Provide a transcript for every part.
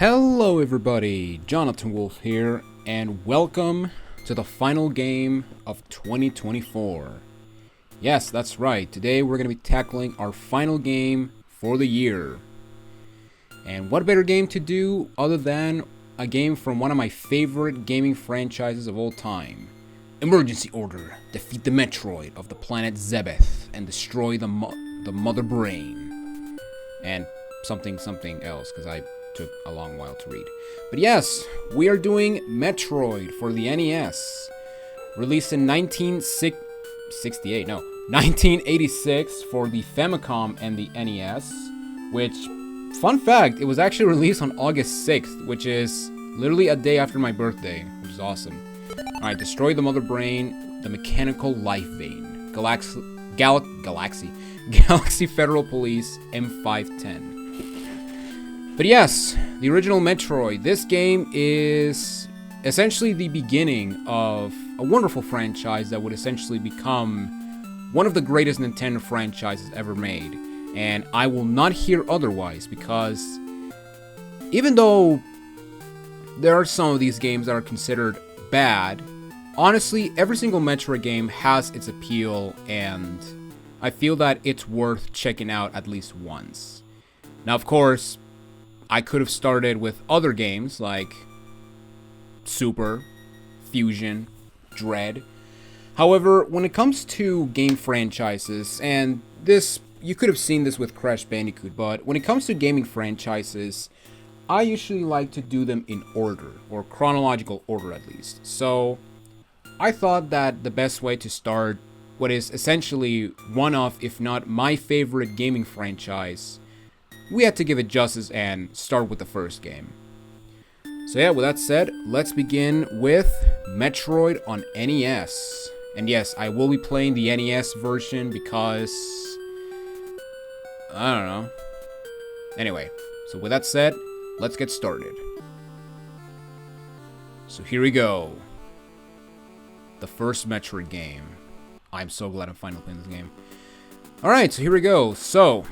Hello everybody, Jonathan Wolf here, and welcome to the final game of 2024. Yes, that's right, today we're going to be tackling our final game for the year. And what better game to do other than a game from one of my favorite gaming franchises of all time. Emergency Order, defeat the Metroid of the planet Zebeth and destroy the Mother Brain. And something else, because I took a long while to read. But yes, we are doing Metroid for the NES. Released in 1986 for the Famicom and the NES. Which, fun fact, it was actually released on August 6th, which is literally a day after my birthday, which is awesome. Alright, destroy the Mother Brain, the Mechanical Life Vein, Galaxy Federal Police, M510. But yes, the original Metroid. This game is essentially the beginning of a wonderful franchise that would essentially become one of the greatest Nintendo franchises ever made. And I will not hear otherwise, because even though there are some of these games that are considered bad, honestly, every single Metroid game has its appeal, and I feel that it's worth checking out at least once. Now, of course, I could have started with other games like Super, Fusion, Dread. However, when it comes to game franchises, and this, you could have seen this with Crash Bandicoot, but when it comes to gaming franchises, I usually like to do them in order, or chronological order at least. So, I thought that the best way to start what is essentially one of, if not my favorite gaming franchise, we had to give it justice and start with the first game. So yeah, with that said, let's begin with Metroid on NES. And yes, I will be playing the NES version because I don't know. Anyway, so with that said, let's get started. So here we go. The first Metroid game. I'm so glad I'm finally playing this game. Alright, so here we go. So,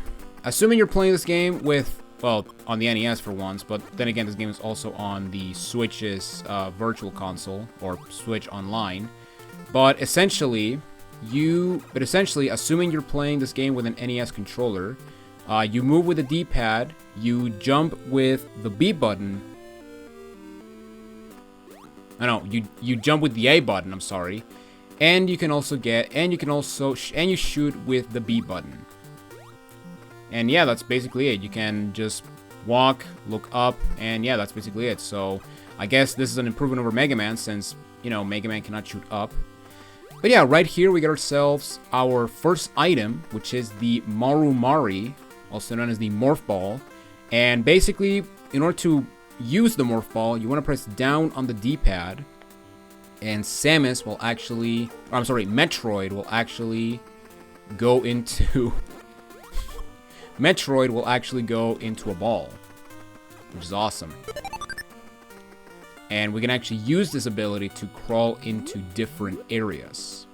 assuming you're playing this game with, well, on the NES for once, but then again, this game is also on the Switch's virtual console, or Switch Online. But essentially, assuming you're playing this game with an NES controller, you move with the D-pad, you jump with the B button. You jump with the A button, I'm sorry. And you can also you shoot with the B button. And yeah, that's basically it. You can just walk, look up, and yeah, that's basically it. So, I guess this is an improvement over Mega Man, since, you know, Mega Man cannot shoot up. But yeah, right here we get ourselves our first item, which is the Marumari, also known as the Morph Ball. And basically, in order to use the Morph Ball, you want to press down on the D-pad, and Metroid will actually go into... Metroid will actually go into a ball, which is awesome. And we can actually use this ability to crawl into different areas.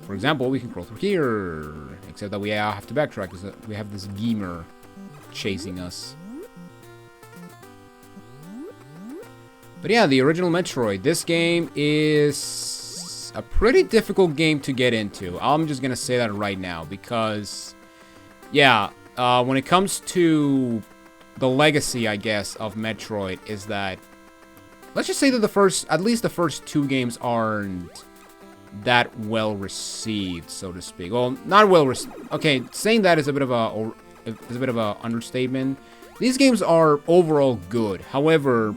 For example, we can crawl through here, except that we have to backtrack because we have this Gamer chasing us. But yeah, the original Metroid. This game is a pretty difficult game to get into. I'm just gonna say that right now because, yeah, when it comes to the legacy, I guess, of Metroid is that, let's just say that at least the first two games aren't that well received, so to speak. Well, not well received. Okay, saying that is a bit of a understatement. These games are overall good. However,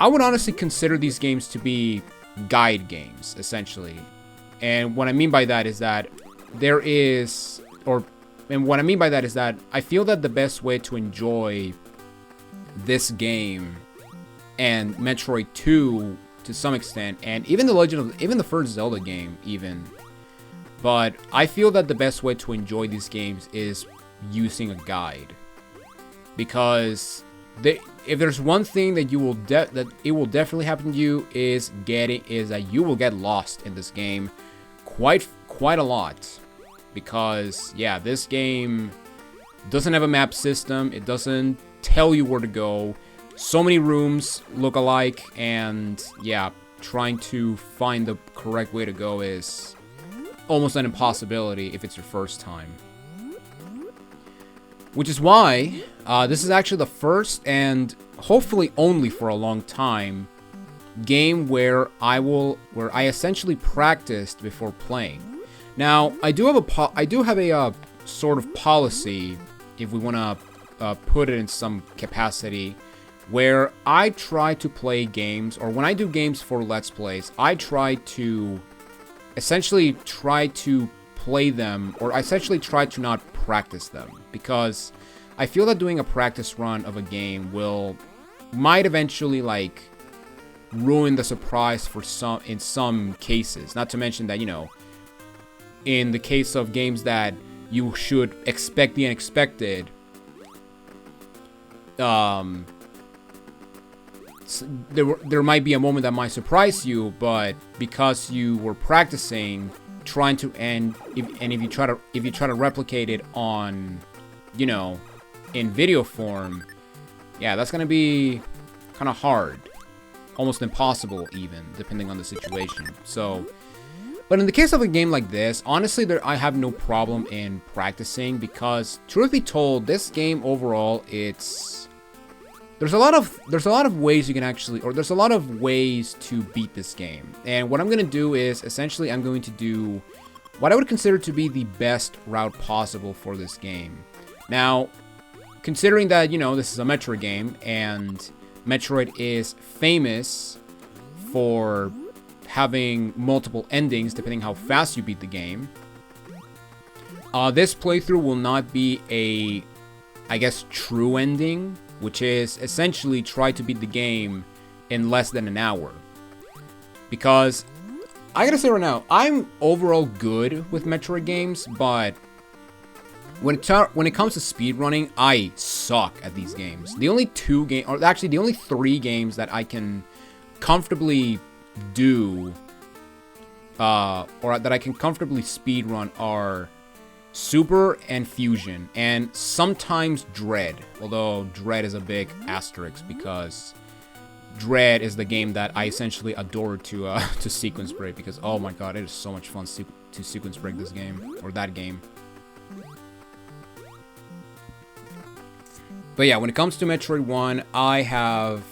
I would honestly consider these games to be guide games, essentially. And what I mean by that is that I feel that the best way to enjoy this game and Metroid 2 to some extent, and even the first Zelda game even, but I feel that the best way to enjoy these games is using a guide, because if there's one thing that it will definitely happen to you is that you will get lost in this game quite a lot. Because, yeah, this game doesn't have a map system. It doesn't tell you where to go. So many rooms look alike, and yeah, trying to find the correct way to go is almost an impossibility if it's your first time. Which is why this is actually the first and hopefully only for a long time game where I essentially practiced before playing. Now, I do have a sort of policy, if we want to put it in some capacity, where I try to play games, or when I do games for Let's Plays, I try to essentially play them, or I essentially try to not practice them, because I feel that doing a practice run of a game might eventually like ruin the surprise in some cases. Not to mention that, you know, in the case of games that you should expect the unexpected, there might be a moment that might surprise you, but because you were practicing, trying to if you try to replicate it on, you know, in video form, yeah, that's gonna be kind of hard, almost impossible even, depending on the situation. So, but in the case of a game like this, honestly, I have no problem in practicing, because truth be told, this game overall, there's a lot of ways you can actually, or there's a lot of ways to beat this game. And what I'm going to do is, essentially, I'm going to do what I would consider to be the best route possible for this game. Now, considering that, you know, this is a Metroid game, and Metroid is famous for having multiple endings depending how fast you beat the game, this playthrough will not be a, I guess, true ending, which is essentially try to beat the game in less than an hour. Because, I gotta say right now, I'm overall good with Metroid games, but when it comes to speedrunning, I suck at these games. The only the only 3 games that I can comfortably do, or that I can comfortably speedrun are Super and Fusion, and sometimes Dread. Although Dread is a big asterisk, because Dread is the game that I essentially adore to sequence break, because oh my god, it is so much fun to sequence break this game, or that game. But yeah, when it comes to Metroid 1, I have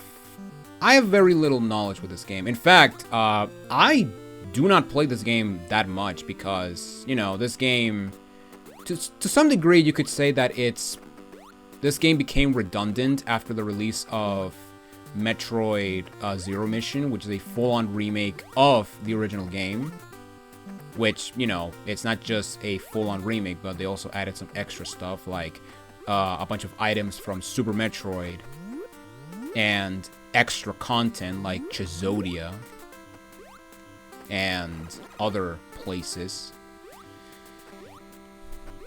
very little knowledge with this game. In fact, I do not play this game that much, because, you know, this game, to some degree, you could say that this game became redundant after the release of Metroid Zero Mission, which is a full-on remake of the original game. Which, you know, it's not just a full-on remake, but they also added some extra stuff, like a bunch of items from Super Metroid, and extra content like Chizodia and other places.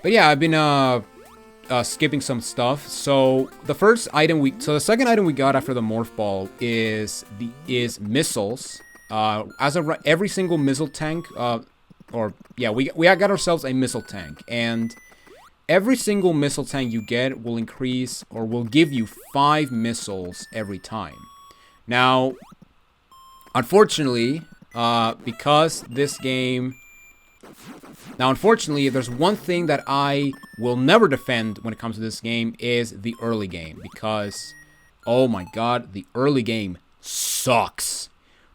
But yeah, I've been skipping some stuff. So the the second item we got after the Morph Ball is missiles. Every single missile tank, we got ourselves a missile tank, and every single missile tank you get will increase, or will give you 5 missiles every time. Now, unfortunately, because this game... Now, unfortunately, there's one thing that I will never defend when it comes to this game, is the early game. Because, oh my god, the early game sucks.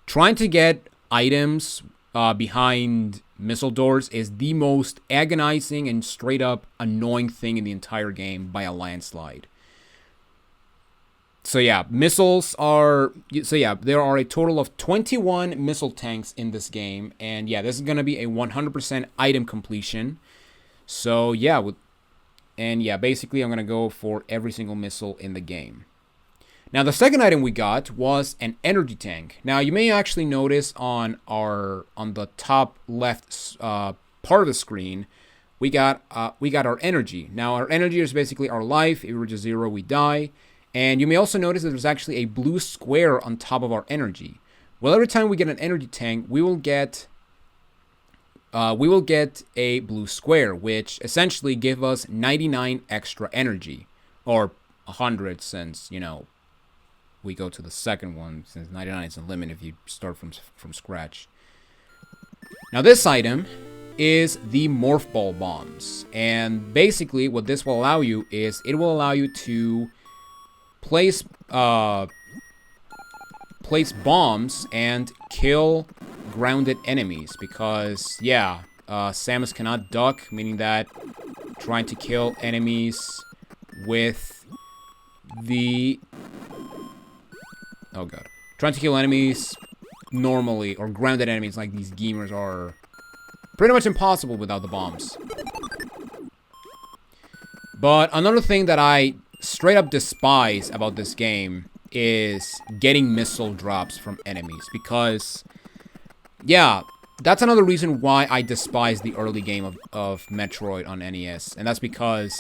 Trying to get items behind missile doors is the most agonizing and straight up annoying thing in the entire game by a landslide. So yeah, there are a total of 21 missile tanks in this game, and yeah, this is going to be a 100% item completion. So yeah, basically I'm going to go for every single missile in the game. Now, the second item we got was an energy tank. Now, you may actually notice on the top left part of the screen, we got our energy. Now, our energy is basically our life. If we reach 0, we die. And you may also notice that there's actually a blue square on top of our energy. Well, every time we get an energy tank, we will get a blue square, which essentially give us 99 extra energy, or 100 since, you know, we go to the second one, since 99 is the limit if you start from scratch. Now this item is the Morph Ball Bombs. And basically what this will allow you is, it will allow you to place bombs and kill grounded enemies. Because, yeah, Samus cannot duck, meaning that trying to kill enemies with the... Oh god. Trying to kill enemies normally, or grounded enemies like these gamers, are pretty much impossible without the bombs. But another thing that I straight up despise about this game is getting missile drops from enemies. Because, yeah, that's another reason why I despise the early game of Metroid on NES. And that's because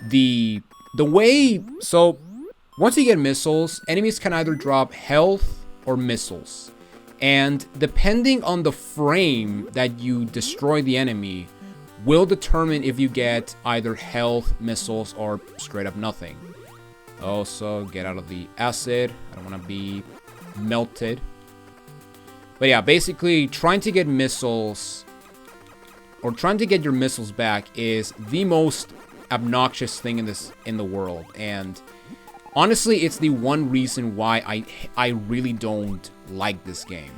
the way... So, once you get missiles, enemies can either drop health or missiles. And depending on the frame that you destroy the enemy, will determine if you get either health, missiles, or straight up nothing. Also, get out of the acid. I don't want to be melted. But yeah, basically, trying to get missiles, or trying to get your missiles back, is the most obnoxious thing in the world. And honestly, it's the one reason why I really don't like this game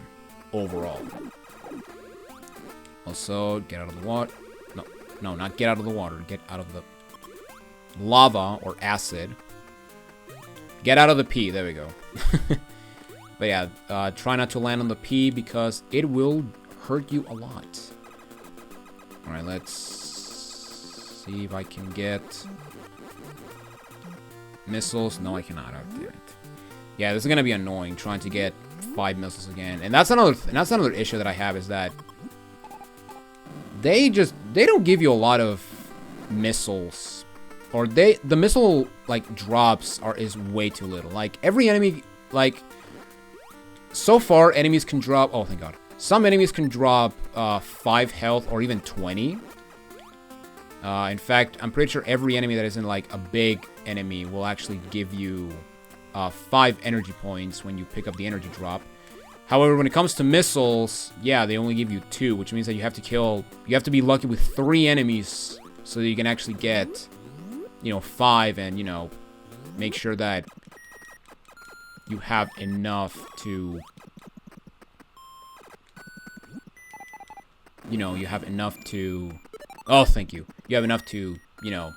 overall. Also, get out of the water. No, not get out of the water. Get out of the lava or acid. Get out of the P. There we go. But yeah, try not to land on the P because it will hurt you a lot. Alright, let's see if I can get missiles. No, I cannot. Oh, damn it. Yeah, this is gonna be annoying trying to get 5 missiles again. And that's another issue that I have, is that they don't give you a lot of missiles, or the missile like drops is way too little. Like every enemy, like so far enemies can drop, oh thank god, some enemies can drop 5 health or even 20. In fact, I'm pretty sure every enemy that isn't like a big enemy will actually give you 5 energy points when you pick up the energy drop. However, when it comes to missiles, yeah, they only give you 2, which means that you have to be lucky with 3 enemies so that you can actually get, you know, 5, and, you know, make sure that you have enough to, you know, oh, thank you. You have enough to, you know,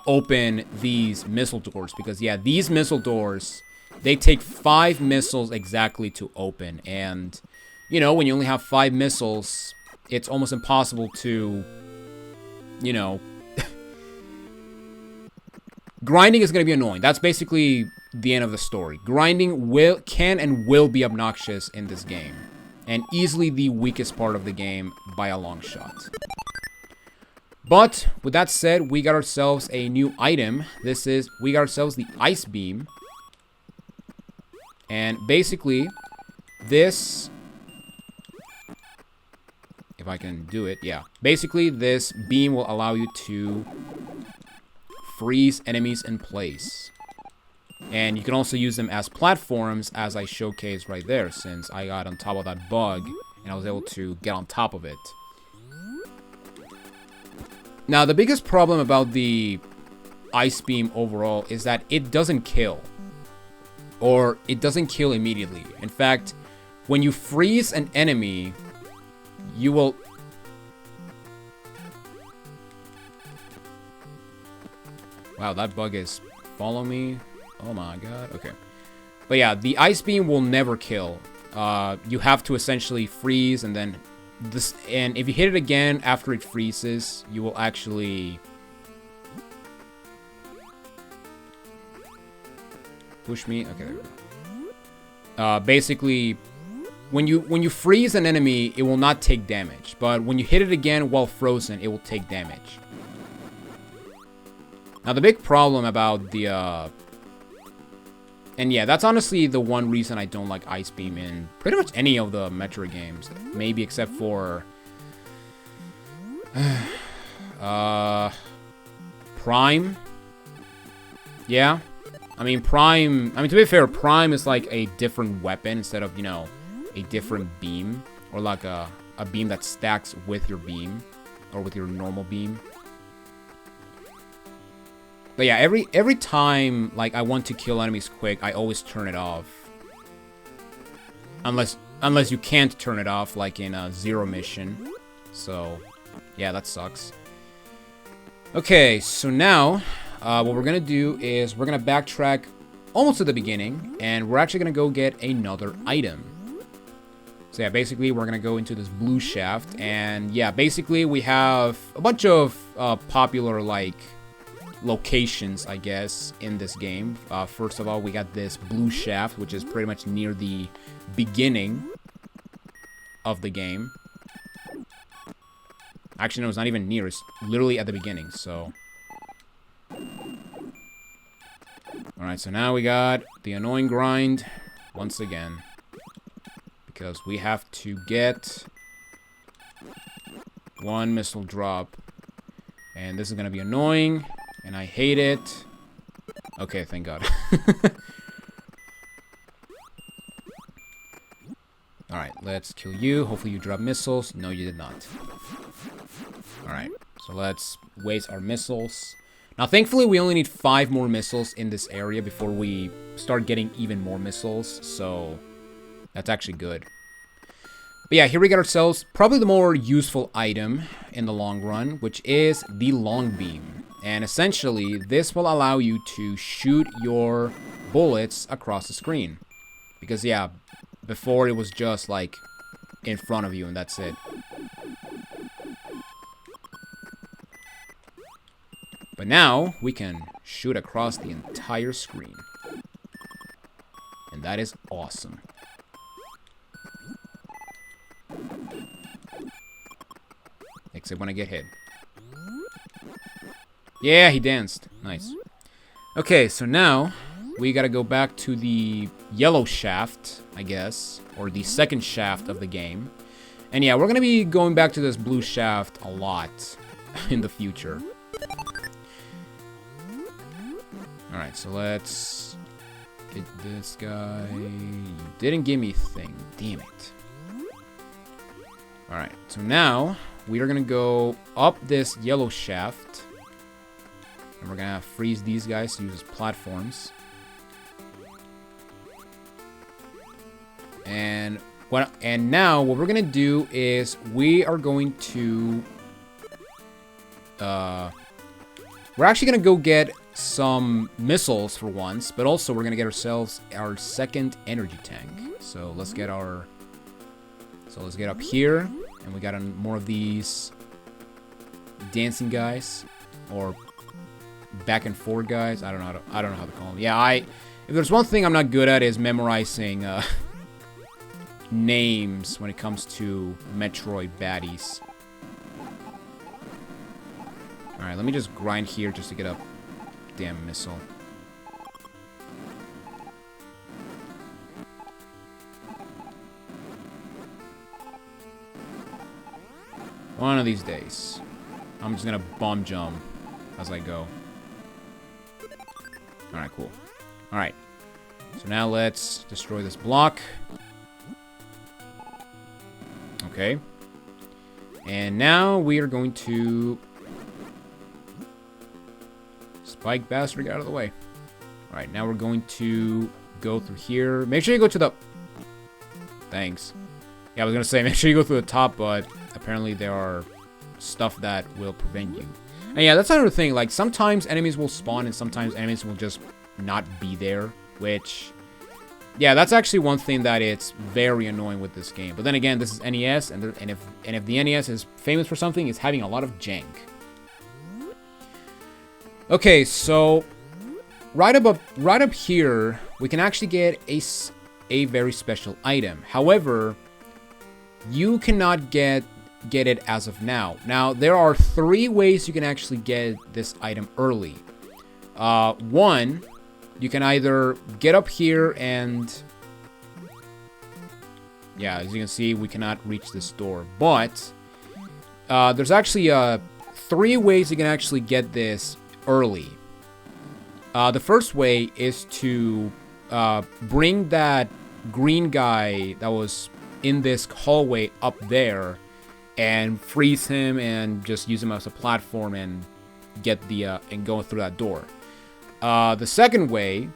open these missile doors, because, yeah, these missile doors, they take 5 missiles exactly to open, and, you know, when you only have 5 missiles, it's almost impossible to, you know, grinding is going to be annoying. That's basically the end of the story. Grinding can and will be obnoxious in this game, and easily the weakest part of the game by a long shot. But, with that said, we got ourselves a new item. We got ourselves the Ice Beam. And basically, this, if I can do it, yeah. Basically, this beam will allow you to freeze enemies in place. And you can also use them as platforms, as I showcased right there, since I got on top of that bug, and I was able to get on top of it. Now, the biggest problem about the Ice Beam overall is that it doesn't kill. Or it doesn't kill immediately. In fact, when you freeze an enemy, you will... Wow, that bug is following me. Oh my god. Okay. But yeah, the Ice Beam will never kill. You have to essentially freeze, and then this, and if you hit it again after it freezes, you will actually push me. Okay, there we go. Basically, when you freeze an enemy, it will not take damage, but when you hit it again while frozen, it will take damage. Now, the big problem about the and yeah, that's honestly the one reason I don't like Ice Beam in pretty much any of the Metroid games. Maybe except for Prime. Yeah. I mean, Prime... I mean, to be fair, Prime is like a different weapon instead of, you know, a different beam. Or like a beam that stacks with your beam. Or with your normal beam. But yeah, every time, like, I want to kill enemies quick, I always turn it off. Unless you can't turn it off, like in a Zero mission. So, yeah, that sucks. Okay, so now, what we're gonna do is we're gonna backtrack almost to the beginning, and we're actually gonna go get another item. So yeah, basically, we're gonna go into this blue shaft, and yeah, basically, we have a bunch of popular, like, locations, I guess, in this game. First of all, we got this blue shaft, which is pretty much near the beginning of the game. Actually, no, it's not even near. It's literally at the beginning, so... Alright, so now we got the annoying grind once again. Because we have to get one missile drop. And this is going to be annoying. And I hate it. Okay, thank God. Alright, let's kill you. Hopefully you drop missiles. No, you did not. Alright, so let's waste our missiles. Now, thankfully, we only need 5 more missiles in this area before we start getting even more missiles. So, that's actually good. But yeah, here we get ourselves probably the more useful item in the long run, which is the long beam. And essentially, this will allow you to shoot your bullets across the screen. Because, yeah, before it was just, like, in front of you and that's it. But now, we can shoot across the entire screen. And that is awesome. Except when I get hit. Yeah, he danced. Nice. Okay, so now we gotta go back to the yellow shaft, I guess. Or the second shaft of the game. And yeah, we're gonna be going back to this blue shaft a lot in the future. Alright, so let's get this guy. You didn't give me a thing. Damn it. Alright, so now we are gonna go up this yellow shaft. And we're gonna freeze these guys to use as platforms. And now what we're gonna do is we are going to we're actually gonna go get some missiles for once, but also we're gonna get ourselves our second energy tank. So let's get our let's get up here, and we got more of these dancing guys or back and forth guys. I don't know how to call them. Yeah, if there's one thing I'm not good at is memorizing names when it comes to Metroid baddies. Alright, let me just grind here just to get a damn missile. One of these days, I'm just gonna bomb jump as I go. Alright, cool. Alright. So now let's destroy this block. Okay. And now we are going to... Spike bastard, get out of the way. Alright, now we're going to go through here. Make sure you go to the... Thanks. Yeah, I was gonna say, make sure you go through the top, but apparently there are stuff that will prevent you. And yeah, that's another thing. Like, sometimes enemies will spawn and sometimes enemies will just not be there. Which, yeah, that's actually one thing that it's very annoying with this game. But then again, this is NES, and if the NES is famous for something, it's having a lot of jank. Okay, so right up here, we can actually get a very special item. However, you cannot get it as of now. Now, there are 3 ways you can actually get this item early. One, you can either get up here and... Yeah, as you can see, we cannot reach this door. But, there's actually 3 ways you can actually get this early. The first way is to bring that green guy that was in this hallway up there and freeze him and just use him as a platform and get the and go through that door. The second way,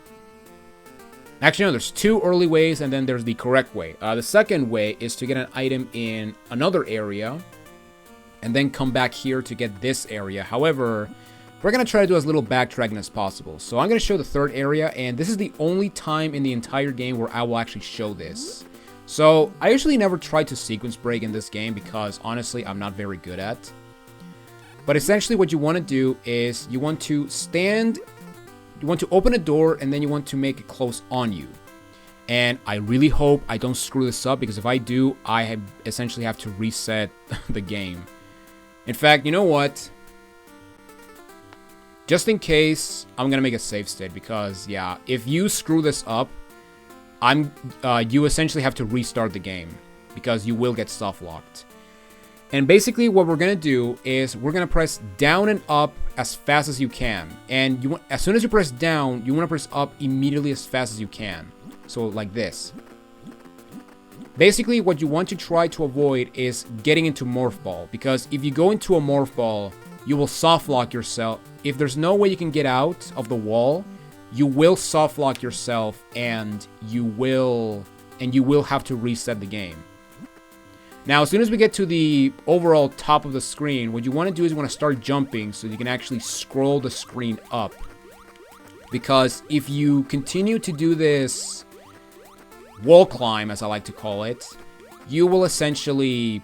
actually no, there's two early ways and then there's the correct way. The second way is to get an item in another area and then come back here to get this area. However, we're going to try to do as little backtracking as possible. So I'm going to show the third area, and this is the only time in the entire game where I will actually show this. So I usually never try to sequence break in this game because honestly I'm not very good at. But essentially what you want to do is you want to open a door and then you want to make it close on you. And I really hope I don't screw this up, because if I do, I essentially have to reset the game. In fact, you know what? Just in case, I'm gonna make a save state, because yeah, if you screw this up, you essentially have to restart the game because you will get soft locked. And basically what we're gonna do is we're gonna press down and up as fast as you can. And as soon as you press down, you wanna press up immediately as fast as you can. So like this. Basically what you want to try to avoid is getting into Morph Ball, because if you go into a Morph Ball, you will soft lock yourself. If there's no way you can get out of the wall, you will soft lock yourself and you will have to reset the game. Now, as soon as we get to the overall top of the screen, what you want to do is you want to start jumping so you can actually scroll the screen up. Because if you continue to do this wall climb, as I like to call it, you will essentially,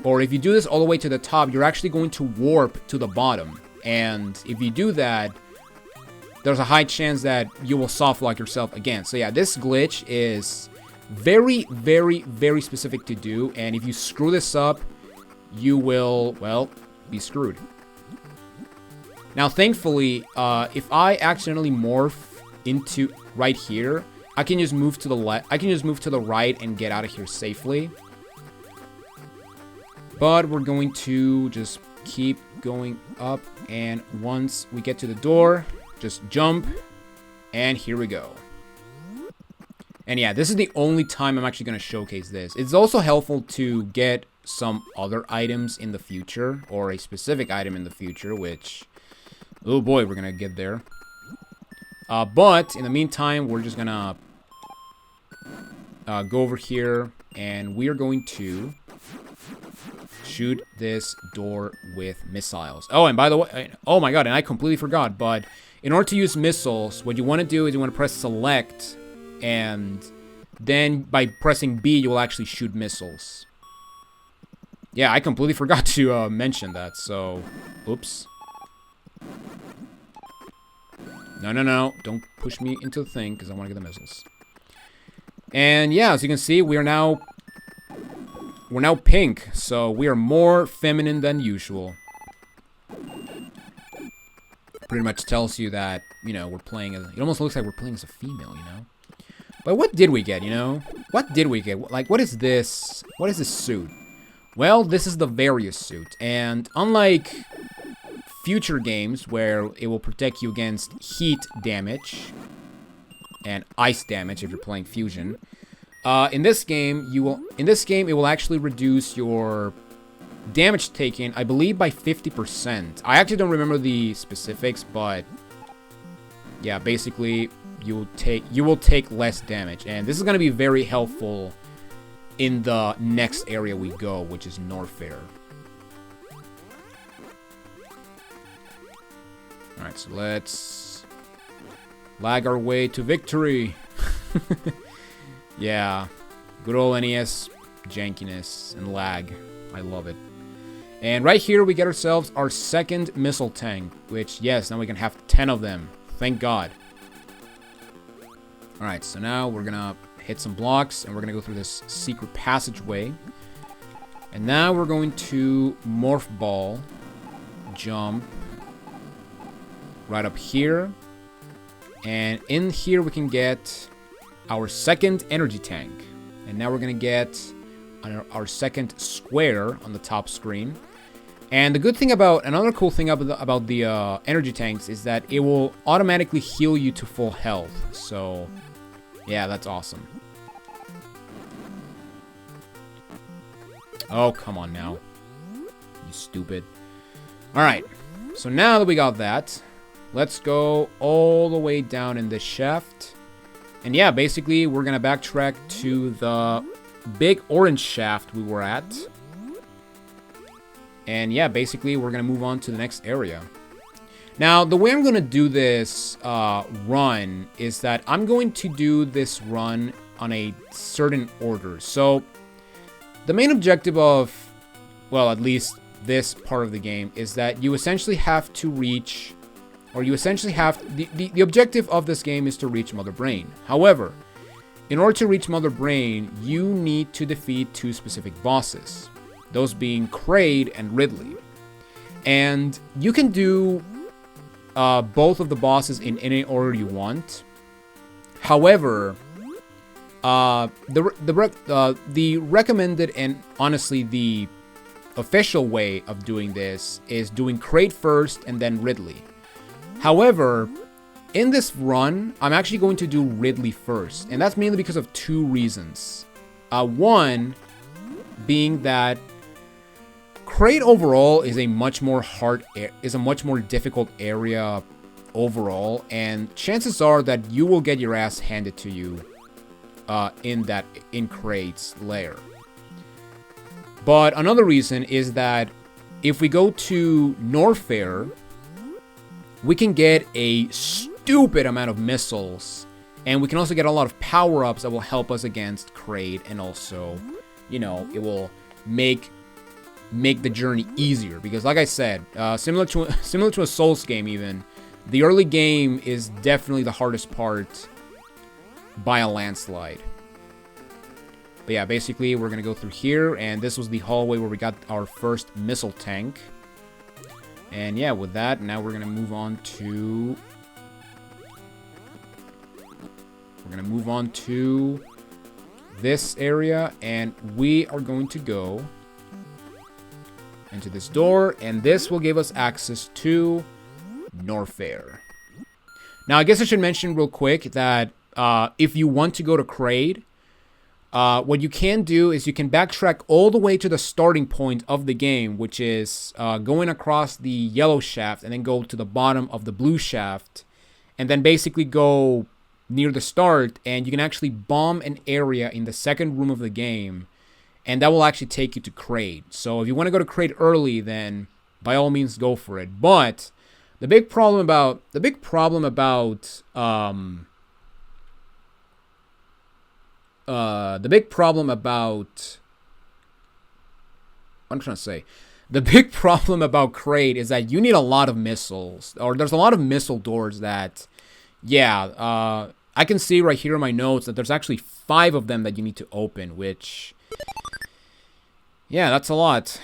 or if you do this all the way to the top, you're actually going to warp to the bottom. And if you do that, there's a high chance that you will soft lock yourself again. So yeah, this glitch is very, very, very specific to do. And if you screw this up, you will, well, be screwed. Now, thankfully, if I accidentally morph into right here, I can just move to the left. I can just move to the right and get out of here safely. But we're going to just keep going up, and once we get to the door, just jump, and here we go. And yeah, this is the only time I'm actually going to showcase this. It's also helpful to get some other items in the future, or a specific item in the future, which, oh boy, we're going to get there. But in the meantime, we're just going to go over here, and we are going to shoot this door with missiles. Oh, and by the way, oh my god, and I completely forgot, but in order to use missiles, what you want to do is you want to press select, and then by pressing B, you will actually shoot missiles. Yeah, I completely forgot to mention that, so, oops. No, no, no, don't push me into the thing, because I want to get the missiles. And yeah, as you can see, we're now pink, so we are more feminine than usual. Pretty much tells you that, you know, we're playing as, it almost looks like we're playing as a female, you know? But what did we get, you know? What did we get? Like, what is this? What is this suit? Well, this is the Various suit, and unlike future games where it will protect you against heat damage and ice damage if you're playing fusion, in this game it will actually reduce your damage taken, I believe, by 50%. I actually don't remember the specifics, but yeah, basically you will take less damage, and this is going to be very helpful in the next area we go, which is Norfair. Alright, so let's lag our way to victory. Yeah, good old NES jankiness and lag. I love it. And right here we get ourselves our second missile tank, which, yes, now we can have 10 of them. Thank God. Alright, so now we're gonna hit some blocks, and we're gonna go through this secret passageway. And now we're going to Morph Ball, jump right up here. And in here we can get our second energy tank. And now we're gonna get our second square on the top screen. And the good thing about, another cool thing about the energy tanks is that it will automatically heal you to full health. So, yeah, that's awesome. Oh, come on now. You stupid. Alright, so now that we got that, let's go all the way down in this shaft. And yeah, basically, we're gonna backtrack to the big orange shaft we were at. And yeah, basically, we're gonna move on to the next area. Now, the way I'm gonna do this run is that I'm going to do this run on a certain order. So, the main objective of, well, at least this part of the game, is that you essentially have to reach, or you essentially have, the objective of this game is to reach Mother Brain. However, in order to reach Mother Brain, you need to defeat two specific bosses. Those being Kraid and Ridley. And you can do both of the bosses in any order you want. However, the recommended and honestly the official way of doing this is doing Kraid first and then Ridley. However, in this run, I'm actually going to do Ridley first, and that's mainly because of two reasons. One being that Kraid overall is a much more difficult area overall, and chances are that you will get your ass handed to you in Kraid's lair. But another reason is that if we go to Norfair, we can get a stupid amount of missiles, and we can also get a lot of power-ups that will help us against Kraid, and also, you know, it will make the journey easier, because like I said, similar to a Souls game even, the early game is definitely the hardest part by a landslide. But yeah, basically we're gonna go through here, and this was the hallway where we got our first missile tank. And yeah, with that, now we're gonna move on to this area, and we are going to go into this door, and this will give us access to Norfair. Now, I guess I should mention real quick that if you want to go to Kraid, what you can do is you can backtrack all the way to the starting point of the game, which is going across the yellow shaft and then go to the bottom of the blue shaft, and then basically go near the start, and you can actually bomb an area in the second room of the game, and that will actually take you to Kraid. So if you want to go to Kraid early, then by all means go for it. But the big problem about Kraid is that you need a lot of missiles, or there's a lot of missile doors that, yeah, I can see right here in my notes that there's actually 5 of them that you need to open, which, yeah, that's a lot.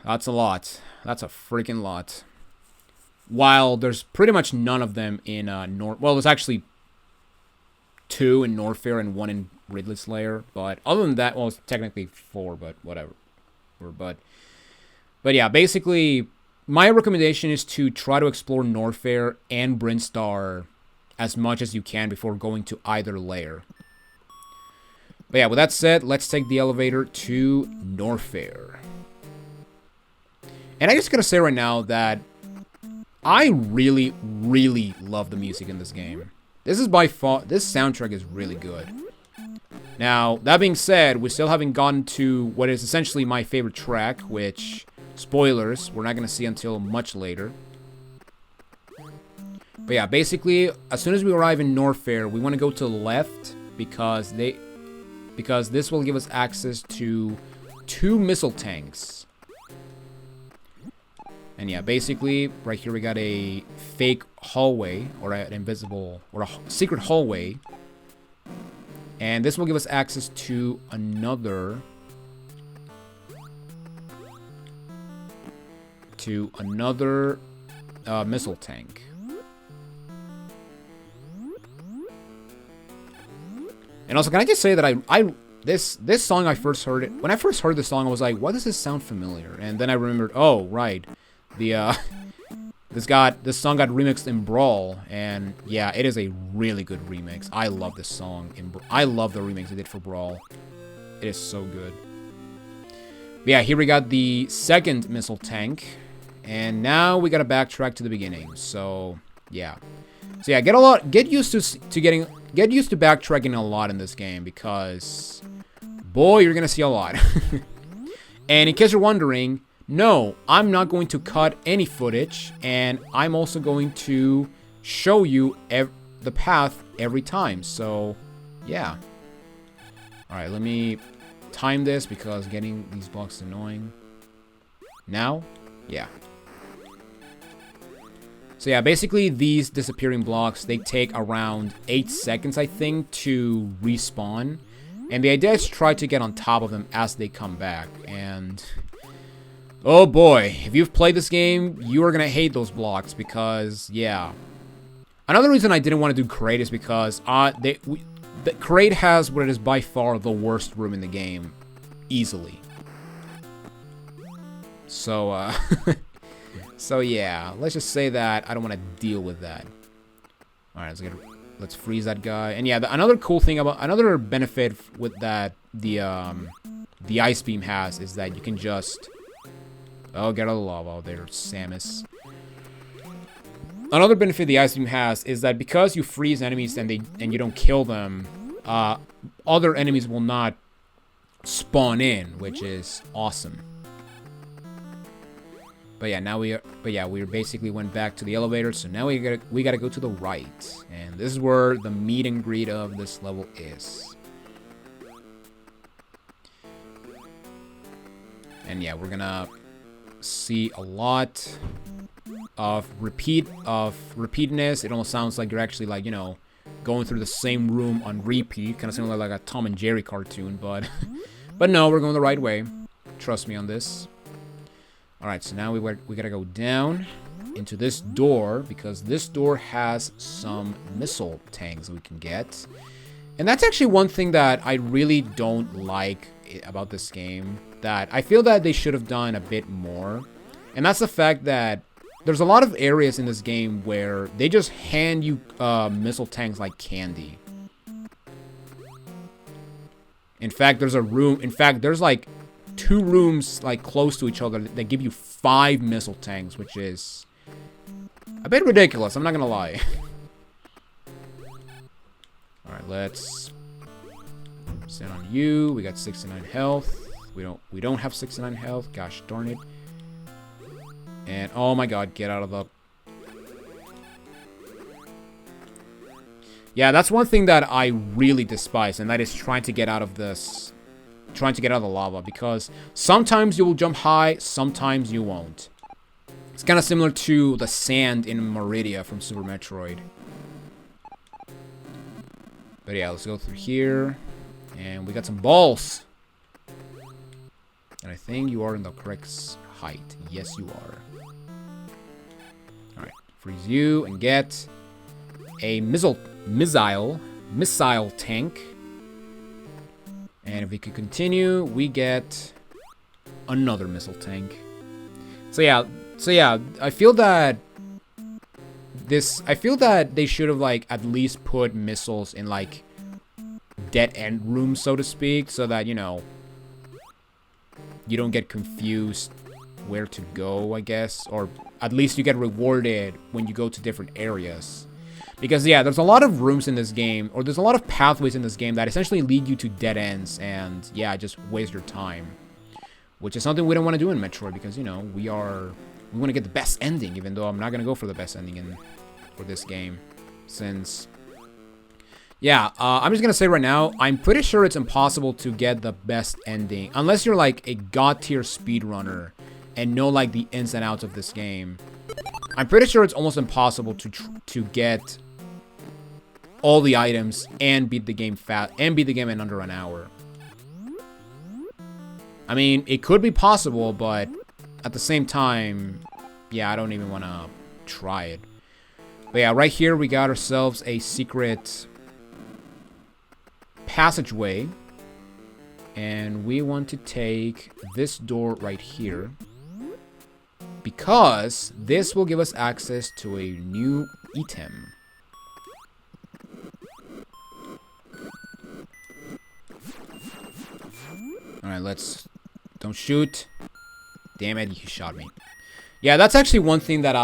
That's a freaking lot. While there's pretty much none of them in well, there's actually 2 in Norfair and 1 in Ridley's lair, but other than that, well, it's technically 4, but whatever. But yeah, basically, my recommendation is to try to explore Norfair and Brinstar as much as you can before going to either lair. But yeah, with that said, let's take the elevator to Norfair. And I just gotta say right now that I really, really love the music in this game. This soundtrack is really good. Now, that being said, we still haven't gotten to what is essentially my favorite track, which, spoilers, we're not going to see until much later. But yeah, basically, as soon as we arrive in Norfair, we want to go to the left, because this will give us access to 2 missile tanks. And yeah, basically, right here we got a fake hallway, or an invisible, or a secret hallway. And this will give us access to another missile tank. And also, can I just say that this song, I first heard it. When I first heard the song, I was like, why does this sound familiar? And then I remembered, oh, right. The, this song got remixed in Brawl. And yeah, it is a really good remix. I love this song. I love the remix they did for Brawl. It is so good. But yeah, here we got the second missile tank. And now we gotta backtrack to the beginning. So, yeah. So yeah, get used to backtracking a lot in this game, because boy, you're gonna see a lot. And in case you're wondering, no, I'm not going to cut any footage, and I'm also going to show you the path every time. So yeah. Alright, let me time this, because getting these blocks is annoying. Now? Yeah. So yeah, basically these disappearing blocks, they take around 8 seconds, I think, to respawn. And the idea is to try to get on top of them as they come back. And oh boy, if you've played this game, you are gonna hate those blocks, because yeah. Another reason I didn't want to do Crate is because the Crate has what is by far the worst room in the game, easily. So so yeah, let's just say that I don't want to deal with that. All right, let's freeze that guy. And yeah, another benefit with that the ice beam has is that you can just get out of the lava. Oh, there's Samus. Another benefit the ice beam has is that because you freeze enemies and you don't kill them, other enemies will not spawn in, which is awesome. But yeah, we basically went back to the elevator, so now we gotta go to the right, and this is where the meet and greet of this level is. And yeah, we're gonna see a lot of repeatedness. It almost sounds like you're actually, like, you know, going through the same room on repeat, kind of similar like a Tom and Jerry cartoon, but but no, we're going the right way. Trust me on this. Alright, so now we gotta go down into this door, because this door has some missile tanks we can get. And that's actually one thing that I really don't like about this game, that I feel that they should have done a bit more. And that's the fact that there's a lot of areas in this game where they just hand you missile tanks like candy. In fact, there's like 2 rooms like close to each other that give you 5 missile tanks, which is a bit ridiculous, I'm not gonna lie. Alright, let's stand on you. We got 69 health. We don't have 69 health, gosh darn it. And oh my god, get out of the... Yeah, that's one thing that I really despise, and that is trying to get out of this... Trying to get out of the lava, because sometimes you will jump high, sometimes you won't. It's kind of similar to the sand in Meridia from Super Metroid. But yeah, let's go through here. And we got some balls. And I think you are in the correct height. Yes, you are. Alright, freeze you and get a missile tank. And if we could continue, we get another missile tank. So yeah, I feel that they should have, like, at least put missiles in, like, dead end rooms, so to speak, so that, you know, you don't get confused where to go, I guess, or at least you get rewarded when you go to different areas. Because, yeah, there's a lot of rooms in this game, or there's a lot of pathways in this game that essentially lead you to dead ends, and, yeah, just waste your time. Which is something we don't want to do in Metroid, because, you know, we want to get the best ending, even though I'm not going to go for the best ending for this game. Since, yeah, I'm just going to say right now, I'm pretty sure it's impossible to get the best ending, unless you're, like, a god-tier speedrunner and know, like, the ins and outs of this game. I'm pretty sure it's almost impossible to get all the items and beat the game in under an hour. I mean, it could be possible, but at the same time, yeah, I don't even want to try it. But yeah, right here we got ourselves a secret passageway. And we want to take this door right here, because this will give us access to a new item. Alright, let's... Don't shoot. Damn it, you shot me. Yeah, that's actually one thing that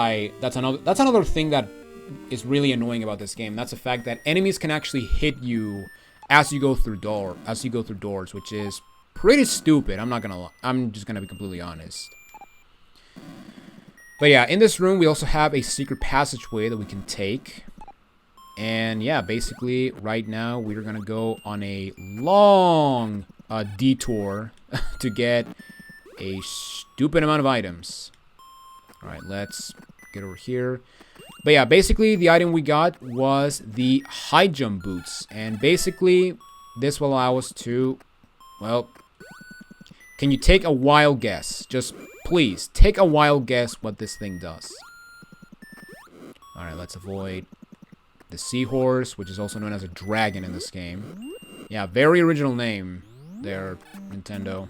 that's another thing that is really annoying about this game. That's the fact that enemies can actually hit you as you go through doors, which is pretty stupid. I'm just gonna be completely honest. But yeah, in this room we also have a secret passageway that we can take. And yeah, basically right now we're gonna go on a long detour to get a stupid amount of items. Alright, let's get over here. But yeah, basically the item we got was the high jump boots. And basically this will allow us to, well, can you take a wild guess? Just please, take a wild guess what this thing does. Alright, let's avoid the seahorse, which is also known as a dragon in this game. Yeah, very original name there, Nintendo.